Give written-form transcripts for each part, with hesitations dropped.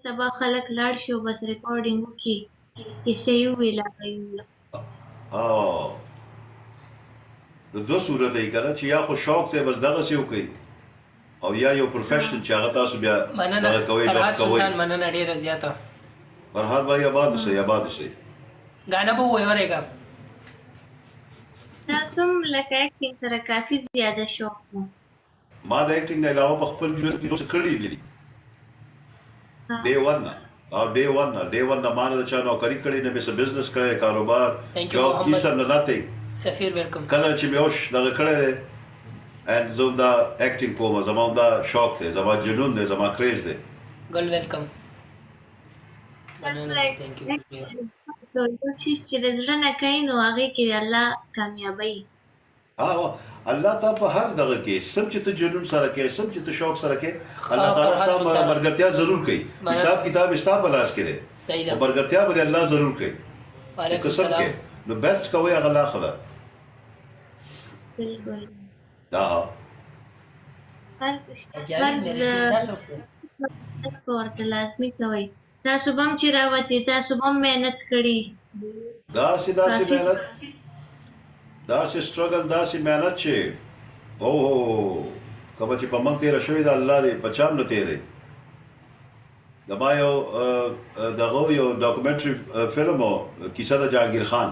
سبا خلک لاړ شي او بس ریکارډینګ وکړي کیسې یې وویل هغه یې وویل. نو دوه صورته یې که نه چې یا خو شوق دی بس دغسې وکړئ او یا یو پروفیشنل چې هغه تاسو بیا دغه کوئ فرهاد سلطان مننه ډېره زیاته. فرهاد بھائی آباد اوسئ آباد اوسئ. ګانا به ووایو ورېږه. تاسو هم لکه اکټینګ سره کافي زیاده شوق و. ما د اکټینګ نه علاوه په خپل ژوند کې څه کړي دي ډے ون نه ما نه د چا نوکري کړې نه مې څه بزنس کړی کاروبار جاب هیڅ نه ناتینګ. سفیر ویلکم. کله چې مې اوش دغه کړی دی اینډ زه هم دا اکټینګ کوم زما هم دا شوق دی زما جنون دی زما کریز دی. ګل ویلکم. یو شي چې د زړه نه کوي نو هغې کې د الله کامیابۍ. الله تا په هر دغه کې سم چې ته جنون سره کې سم چې ته شوق سره کې الله تعالی ستا ملګرتیا ضرور کوي. حساب کتاب ستا په لاس کې دی او ملګرتیا به الله ضرور کوي. قسم کې نو بیسټ کوي هغه الله خدا. بالکل ورته لازمي کوئ. تاسو به هم چې راوتې تاسو به هم محنت کړي. داسې محنت داسې سټرګل داسې محنت چې کومه چې په موږ تېره شوې ده الله دې په چا هم نه تېروي. زما یو دغه یو ډاکومنټري فلم و کیسه د جهانګیر خان.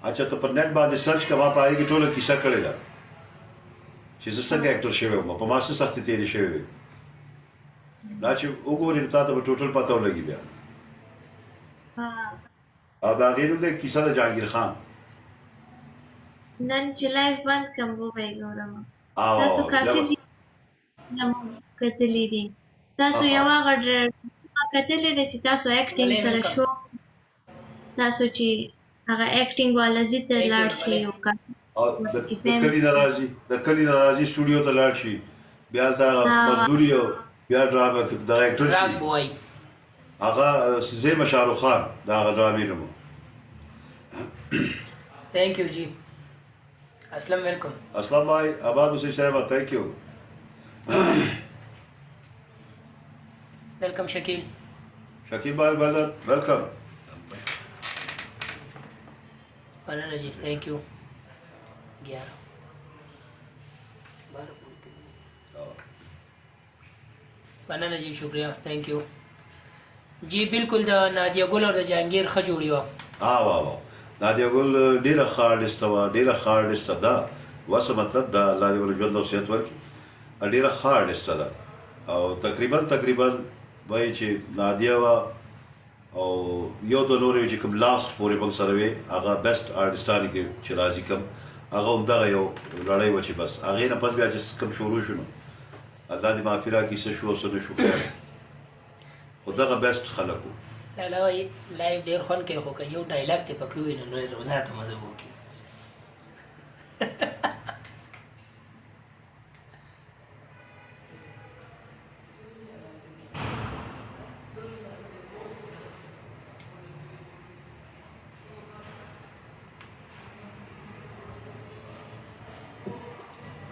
اچھا ته په نیټ باندې سرچ کوه په هغې کې ټوله کیسه کړې ده چې زه څنګه اکټر شوی وم په ما څه سختې تېرې شوې وې. دا چې وګورې نو تا ته به ټوټل پته ولګي بیا. او د هغې نوم دی کیسه د جهانګیر خان. نن چې لایف بند کړم وبه یې ګورم. تاسو کافي کتلي دي. تاسو یو هغه ډرامه کتلې ده چې تاسو اکټینګ سره شوق تاسو چې هغه اکټینګ والا ځای ته لاړ شي او د کلي نه راځي سټوډیو ته لاړ شي بیا هلته مزدوري او بیا ډرامه د اکټر شي هغه زیمه شاهرخ خان د هغه ډرامې نوم. تھینک یو جی. اسلام ویلکم. اسلام بھائی آباد اوسئ صاحبہ تھینک یو. ویلکم شکیل. شکیل بھائی ویلکم. مننه جی تھینک یو. 11 مننه جی شکریہ تھینک یو جی. بالکل د نادیه ګل او د جهانګیر ښه جوړي وه. واه نادیه ګل ډېره ښه آرټسټه وه ډېره ښه آرټسټه ده. وڅه مطلب ده الله دې ورله ژوند او صحت ورکړي. ډېره ښه آرټسټه ده او تقریبا وایي چې نادیه وه او یو د نورې چې کوم لاست پورې موږ سره وې هغه بیسټ آرټسټانې کې چې راځي کوم هغه همدغه یو لړۍ وه چې بس هغې نه پس بیا چې کوم شروع شو نو الله دې معافي راکړي څه شو او څه نه شو خو دغه بیسټ خلک وو. لاله وایي لایف ډېر خوند کوي خو که یو ډایلاګ دې پکې ووي نو روزه ته مزه وکړي.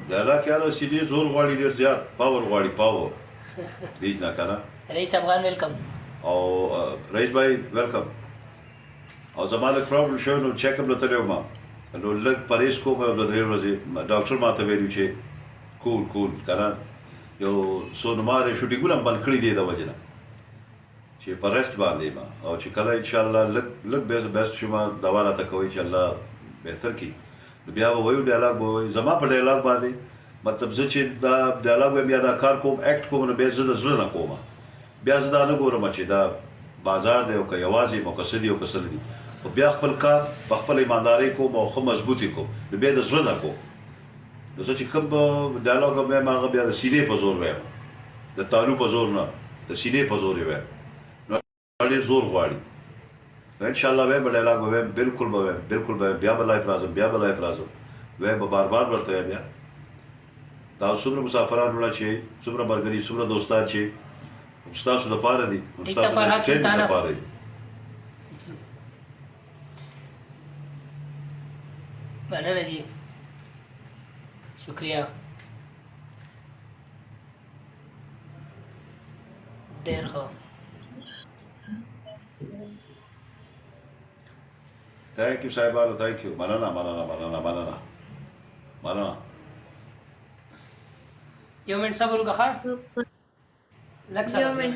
د الله خیال سی ډي زور غواړي ډېر زیات پاور غواړي پاور دیج نه که نه. رئیس افغان ویلکم. او رئیس بھائی ویلکم. او زما لږ پرابلم شوی نو چیک اپ له تللی وم نو لږ پرهیز کوم یو 2-3 ورځې ډاکټر ماته ویلي چې کول که نه یو څو نمارې شوټینګونه هم بند کړي دي د وجې نه چې په ریسټ باندې یم او چې کله انشاءالله لږ بیسټ شوم دوا راته کوئ چې الله بهتر کړي نو بیا به وایو ډایلاګ به وایو زما په ډایلاګ باندې مطلب زه چې دا ډایلاګ وایم یا دا کار کوم اکټ کوم نو بیا زه د زړه نه کوم بیا زه دا نه ګورم چې دا بازار دی او که یوازې یم او که څه دي او که څه نه دي خو بیا خپل کار په خپله ایماندارۍ کوم او ښه مضبوط یې کوم نو بیا د زړه نه کوم نو زه چې کوم ډایلاګ هم وایم هغه بیا د سینې په زور وایم د تالو په زور نه د سینې په زور یې وایم نو ډېر زور غواړي نو انشاءالله وایم به ډایلاګ به وایم بالکل به وایم بیا به لایف راځم وایم به بار ورته وایم بیا دا څومره مسافران وړه چې څومره ملګري څومره دوستان چې ستاسو دپاره دي ستاسو د ټریننګ دپاره دي. مننه جی شکریہ ډېر ښه. Thank you साहिबानो, thank you, مننه مننه مننه مننه مننه. یو منټ صبر وکړه. لږ صبر یو وکړه. منټ